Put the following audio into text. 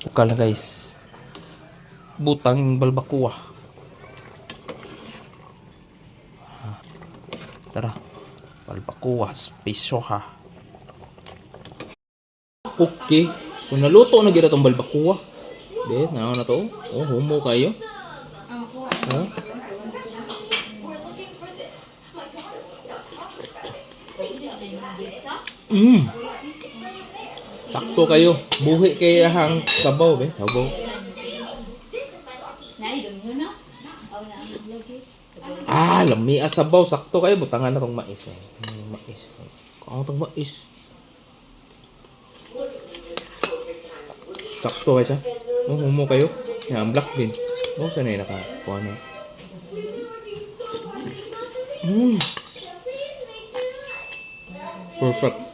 Buka lang guys. Butang balbakuwa. Tara. Balbakuwa. Piso ha. Okay. So naluto na gila itong balbakuwa. Then, ano na to? Oh, humo kayo. Ha? Sakto kayo. Buhi kay hang sabaw be. Sabaw. Lami sabaw. Sakto kayo. Butangan na tong mais. Mais. Kung tong mais. Sakto kayo siya. Oh, humo kayo. Yan, black beans. Oh, saan na nakakuha na. Perfect.